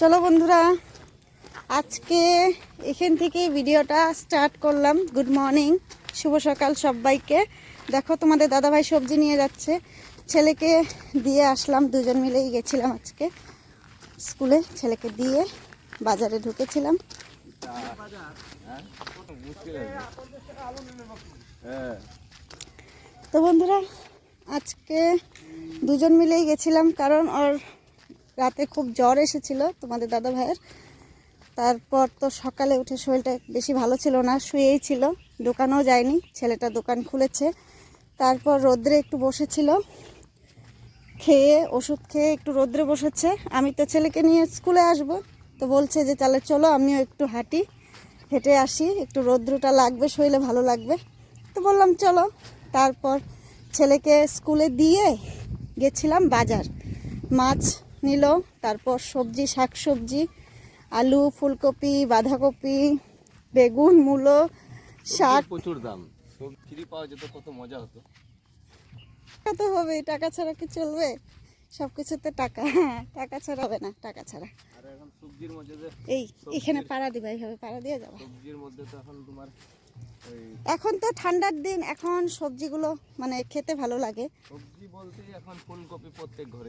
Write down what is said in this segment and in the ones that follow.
চলো বন্ধুরা, আজকে এখান থেকে ভিডিওটা স্টার্ট করলাম। গুড মর্নিং, শুভ সকাল সবাইকে। দেখো তোমাদের দাদাভাই সবজি নিয়ে যাচ্ছে, ছেলেকে দিয়ে আসলাম, দুজন মিলেই গেছিলাম আজকে স্কুলে। ছেলেকে দিয়ে বাজারে ঢুকেছিলাম। তো বন্ধুরা, আজকে দুজন মিলেই গেছিলাম, কারণ ওর রাতে খুব জ্বর এসেছিল তোমাদের দাদা ভাইয়ের। তারপর তো সকালে উঠে শরীরটা বেশি ভালো ছিল না, শুয়েই ছিল, দোকানেও যায়নি। ছেলেটা দোকান খুলেছে, তারপর রোদ্রে একটু বসেছিল, খেয়ে ওষুধ খেয়ে একটু রোদ্রে বসেছে। আমি তো ছেলেকে নিয়ে স্কুলে আসব, তো বলছে যে তাহলে চলো আমিও একটু হেঁটে আসি, একটু রোদ্রটা লাগবে, শরীরে ভালো লাগবে। তো বললাম চলো। তারপর ছেলেকে স্কুলে দিয়ে গেছিলাম বাজার, মাছ নিল, তারপর সবজি, শাকসবজি, আলু, ফুলকপি, বাঁধাকপি, বেগুন, মূলো, শাক। প্রচুর দাম, ফ্রি পাওয়া যেত, কত মজা হতো। কত হবে, টাকা ছাড়া কি চলবে? সব কিছুতে টাকা, টাকা ছাড়া হবে না, টাকা ছাড়া। আর এখন সবজির মধ্যে এখানে পাড়া দিবা, এইভাবে পাড়া দিয়ে যাবো। সবজির মধ্যে তো এখন তোমার এখন তো ঠান্ডার দিন, এখন সবজিগুলো মানে খেতে ভালো লাগে। সবজি বলতে এখন ফুলকপি প্রত্যেক ঘরে।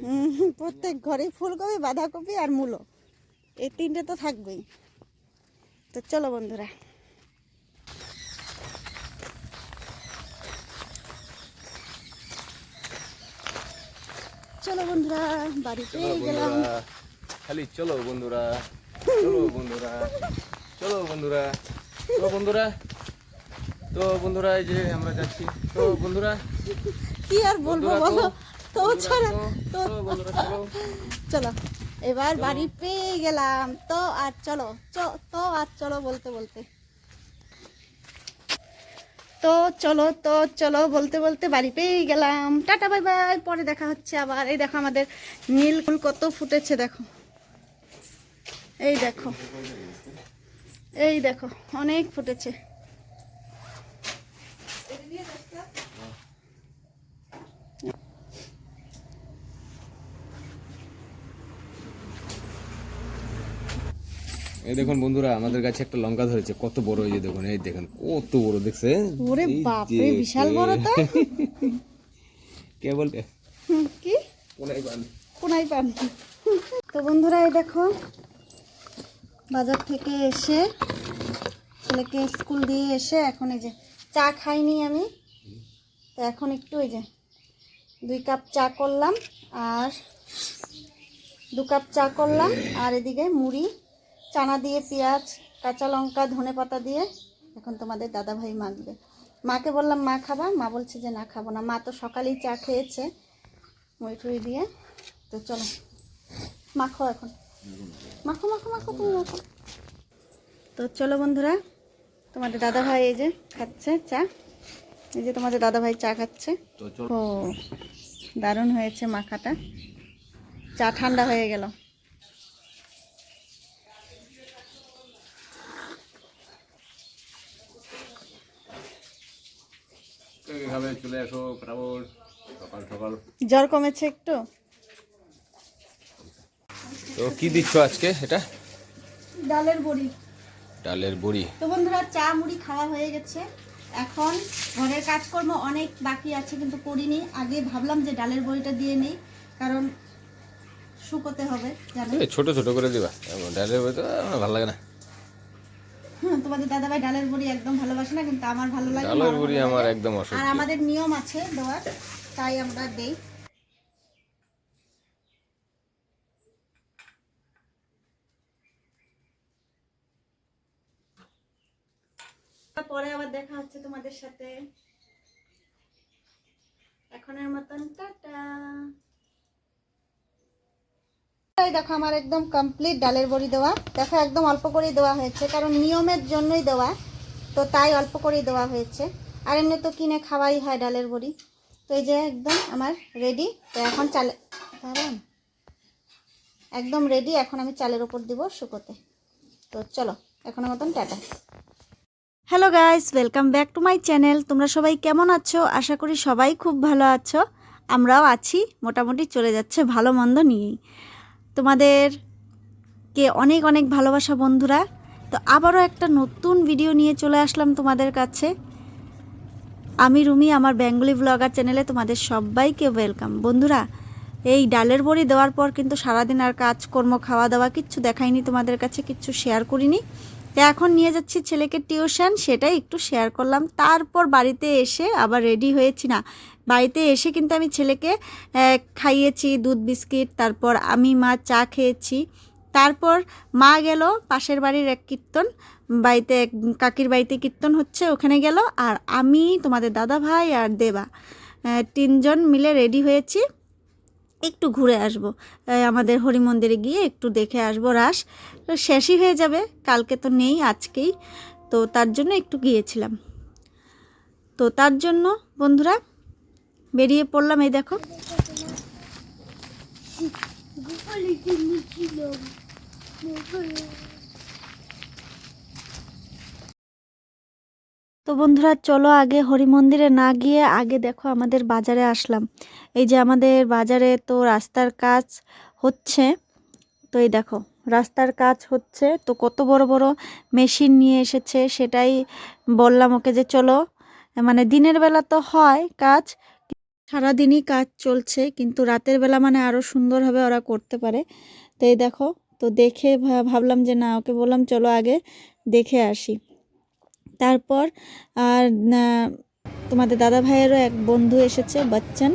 প্রত্যেক ঘরে ফুলকপি, বাঁধাকপি আর মূলো, এই তিনটে তো থাকবেই। তো চলো বন্ধুরা, চলো বন্ধুরা, বাড়িতে গেলাম। খালি চলো বন্ধুরা, চলো বন্ধুরা, চলো বন্ধুরা, চলো বন্ধুরা। তো বন্ধুরা, এই যে আমরা যাচ্ছি। তো বন্ধুরা, কি আর বলবো বলো, তো ছাড়া তো। বন্ধুরা চলো, চলো এবার বাড়ি পেয়ে গেলাম। তো আর চলো, তো আর চলো বলতে বলতে, তো চলো বলতে বলতে বাড়ি পেয়ে গেলাম। টাটা, বাই বাই, পরে দেখা হচ্ছে আবার। এই দেখো আমাদের নীল ফুল কত ফুটেছে, দেখো, এই দেখো, এই দেখো, অনেক ফুটেছে। এই দেখুন বন্ধুরা, আমাদের কাছে একটা লঙ্কা ধরেছে, কত বড়। এই যে দেখুন, এই দেখুন কত বড়, দেখছে? ওরে বাপ রে, বিশাল বড় তো। কে বলতে কি কোনাই পান। তো বন্ধুরা, এই দেখো, বাজার থেকে এসে ছেলেকে স্কুল দিয়ে এসে এখন এই যে চা খাইনি আমি, তো এখন একটু এই যে 2 কাপ চা করলাম, আর 2 কাপ চা করলাম, আর এদিকে মুড়ি, চানা দিয়ে, পেঁয়াজ, কাঁচা লঙ্কা, ধনেপাতা দিয়ে এখন তোমাদের দাদাভাই মাখবে। মাকে বললাম মা খাবা, মা বলছে যে না খাবো না। মা তো সকালেই চা খেয়েছে মুড়ি টুড়ি দিয়ে। তো চলো মাখো, এখন মাখো মাখো মাখো, তুমি মাখো। তো চলো বন্ধুরা, তোমাদের দাদাভাই এই যে খাচ্ছে চা, এই যে তোমাদের দাদাভাই চা খাচ্ছে। ও দারুণ হয়েছে মাখাটা, চা ঠান্ডা হয়ে গেল। চলে আসো ফটাফট, সকাল সকাল। জ্বর কমেছে একটু। তো কি দিচ্ছ আজকে? এটা ডালের বড়ি। ডালের বড়ি। তো বন্ধুরা, চা মুড়ি খাওয়া হয়ে গেছে, এখন ঘরের কাজকর্ম অনেক বাকি আছে কিন্তু করিনি। আগে ভাবলাম যে ডালের বড়িটা দিয়ে নেই, কারণ শুকোতে হবে জানো। ছোট ছোট করে দিবা, ডালের বড়ি তো আমার ভালো লাগে না। তোমাদের দাদাভাই ডালের বড়ি একদম ভালোবাসে না, কিন্তু আমার ভালো লাগে। ডালের বড়ি আমার একদম অসহ্য। আর আমাদের নিয়ম আছে দেওয়ার, তাই আমরা দেই। পরে আবার দেখা হচ্ছে তোমাদের সাথে, এখনের মতন টাটা। দেখো আমার একদম কমপ্লিট ডালের বড়ি দেওয়া। দেখো একদম অল্প করেই দেওয়া হয়েছে, কারণ নিয়মের জন্যই দেওয়া, তো তাই অল্প করেই দেওয়া হয়েছে। আর এমনি তো কিনে খাওয়াই হয় ডালের বড়ি। তো এই যে একদম আমার রেডি। তো এখন একদম রেডি, এখন আমি চালের ওপর দিব শুকোতে। তো চলো এখনের মতন tata. Hello guys, welcome back to my channel. তোমরা সবাই কেমন আছো? আশা করি সবাই খুব ভালো আছো। আমরাও আছি, মোটামুটি চলে যাচ্ছে ভালো মন্দ নিয়েই। তোমাদের কে অনেক অনেক ভালোবাসা বন্ধুরা। তো আবারও একটা নতুন ভিডিও নিয়ে চলে আসলাম তোমাদের কাছে। আমি রুমি, আমার বেঙ্গলি ব্লগার চ্যানেলে তোমাদের সবাইকে ওয়েলকাম। বন্ধুরা, এই ডালের বড়ি দেওয়ার পর কিন্তু সারাদিন আর কাজকর্ম খাওয়া দাওয়া কিচ্ছু দেখাইনি তোমাদের কাছে, কিচ্ছু শেয়ার করিনি। তো এখন নিয়ে যাচ্ছি ছেলেকে টিউশন, সেটাই একটু শেয়ার করলাম। তারপর বাড়িতে এসে আবার রেডি হয়েছি, না বাড়িতে এসে কিন্তু আমি ছেলেকে খাইয়েছি দুধ বিস্কিট, তারপর আমি মা চা খেয়েছি। তারপর মা গেল পাশের বাড়ির এক কীর্তন বাড়িতে, কাকির বাড়িতে কীর্তন হচ্ছে, ওখানে গেল। আর আমি, তোমাদের দাদা ভাই আর দেবা, তিনজন মিলে রেডি হয়েছি, একটু ঘুরে আসব। আমাদের হরি মন্দিরে গিয়ে একটু দেখে আসব। রাস শেষই হয়ে যাবে, কালকে তো নেই, আজকেই তো, তার জন্য একটু গিয়েছিলাম। তো তার জন্য বন্ধুরা বেরিয়ে পড়লাম। এই দেখো, তো বন্ধুরা চলো আগে হরি মন্দিরে না গিয়ে আগে দেখো আমাদের বাজারে আসলাম। এই যে আমাদের বাজারে তো রাস্তার কাজ হচ্ছে। তো এই দেখো রাস্তার কাজ হচ্ছে, তো কত বড় বড় মেশিন নিয়ে এসেছে। সেটাই বললাম ওকে যে চলো, মানে দিনের বেলা তো হয় কাজ, সারাদিনই কাজ চলছে, কিন্তু রাতের বেলা মানে আরও সুন্দরভাবে ওরা করতে পারে। তো এই দেখো, তো দেখে ভাবলাম যে না, ওকে বললাম চলো আগে দেখে আসি। তারপর আর তোমাদের দাদা ভাইয়েরও এক বন্ধু এসেছে, বচ্চন।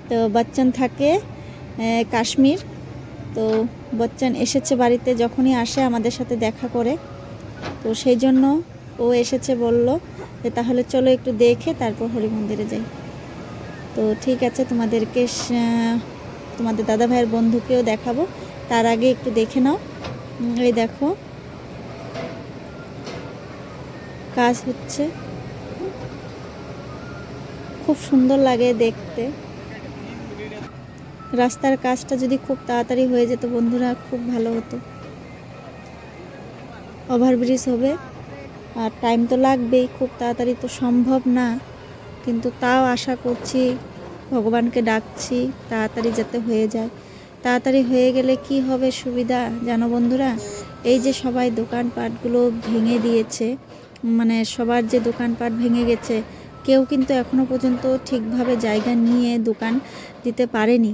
তো বচ্চন থাকে কাশ্মীর। তো বচ্চন এসেছে বাড়িতে, যখনই আসে আমাদের সাথে দেখা করে। তো সেই জন্য ও এসেছে, বলল যে তাহলে চলো একটু দেখে তারপর হরি মন্দিরে যাই। তো ঠিক আছে, তোমাদেরকে তোমাদের দাদা ভাইয়ের বন্ধুকেও দেখাবো, তার আগে একটু দেখে নাও। এই দেখো কাজ হচ্ছে, খুব সুন্দর লাগে দেখতে। রাস্তার কাজটা যদি খুব তাড়াতাড়ি হয়ে যেত বন্ধুরা, খুব ভালো হতো। ওভারব্রিজ হবে আর টাইম তো লাগবেই, খুব তাড়াতাড়ি তো সম্ভব না, কিন্তু তাও আশা করছি, ভগবানকে ডাকছি তাড়াতাড়ি যাতে হয়ে যায়। তাড়াতাড়ি হয়ে গেলে কি হবে সুবিধা জানো বন্ধুরা, এই যে সবাই দোকানপাটগুলো ভেঙে দিয়েছে, মানে সবার যে দোকানপাট ভেঙে গেছে, কেউ কিন্তু এখনো পর্যন্ত ঠিকভাবে জায়গা নিয়ে দোকান দিতে পারেনি।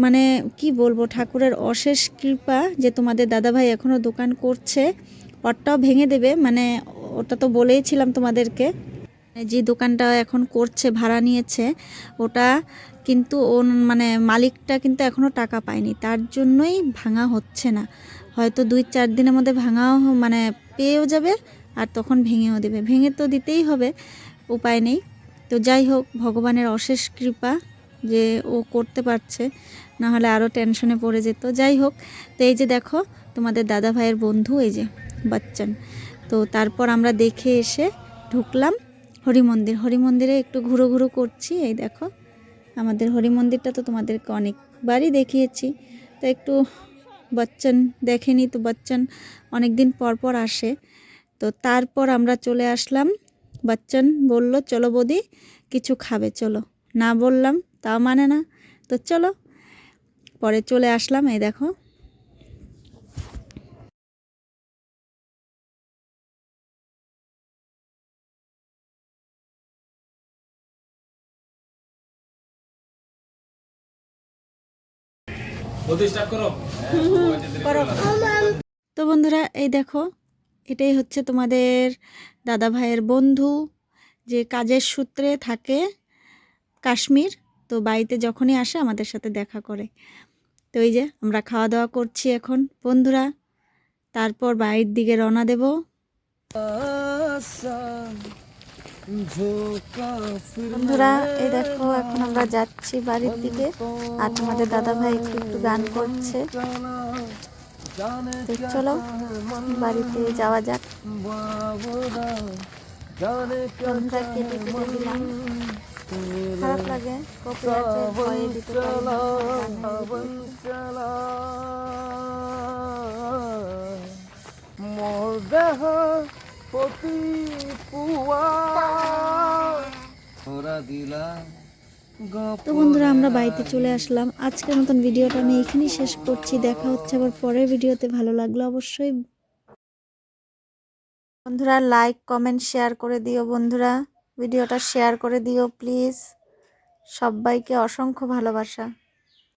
মানে কি বলবো, ঠাকুরের অশেষ কৃপা যে তোমাদের দাদাভাই এখনও দোকান করছে, ওটাও ভেঙে দেবে। মানে ওটা তো বলেইছিলাম তোমাদেরকে, যে দোকানটা এখন করছে ভাড়া নিয়েছে, ওটা কিন্তু মানে মালিকটা কিন্তু এখনও টাকা পায়নি, তার জন্যই ভাঙা হচ্ছে না। হয়তো 2-4 দিনের মধ্যে ভাঙাও মানে পেয়েও যাবে, আর তখন ভেঙেও দেবে। ভেঙে তো দিতেই হবে, উপায় নেই। তো যাই হোক, ভগবানের অশেষ কৃপা যে ও করতে পারছে, না হলে আরও টেনশনে পড়ে যেত। যাই হোক, তো এই যে দেখো তোমাদের দাদা ভাইয়ের বন্ধু, এই যে বচ্চন। তো তারপর আমরা দেখে এসে ঢুকলাম হরি মন্দির। হরি মন্দিরে একটু ঘুরো ঘুরো করছি। এই দেখো আমাদের হরি মন্দিরটা তো তোমাদেরকে অনেকবারই দেখিয়েছি, তো একটু বচ্চন দেখেনি, তো বচ্চন অনেক দিন পর পর আসে। তো তারপর আমরা চলে আসলাম। বচ্চন বলল চলো বৌদি কিছু খাবে, চলো, না বললাম তাও মানে না, তো চলো, পরে চলে আসলাম। এই দেখো তো বন্ধুরা, এই দেখো এটাই হচ্ছে তোমাদের দাদা ভাইয়ের বন্ধু, যে কাজের সূত্রে থাকে কাশ্মীর। তো বাড়িতে যখনই আসে আমাদের সাথে দেখা করে। তো এই যে আমরা খাওয়া দাওয়া করছি এখন বন্ধুরা, তারপর বাড়ির দিকে রওনা দেব। বন্ধুরা এই দেখো এখন আমরা যাচ্ছি বাড়ির দিকে, আর তোমাদের দাদা ভাই একটু গান করছে। তো চলো বাড়িতে যাওয়া যাক। বন্ধুরা কেটে কেটে দিলাম, খারাপ লাগে, কপিরাইটের ভয়ে দিতে পারি না। মোর দেহ পতি পুয়া ওরা দিলা তো বন্ধুরা আমরা বাড়িতে চলে আসলাম। আজকের মতন ভিডিওটা আমি এখানেই শেষ করছি। দেখা হচ্ছে আবার পরের ভিডিওতে। ভালো লাগলো অবশ্যই বন্ধুরা লাইক কমেন্ট শেয়ার করে দিও। বন্ধুরা ভিডিওটা শেয়ার করে দিও প্লিজ। সবাইকে অসংখ্য ভালোবাসা।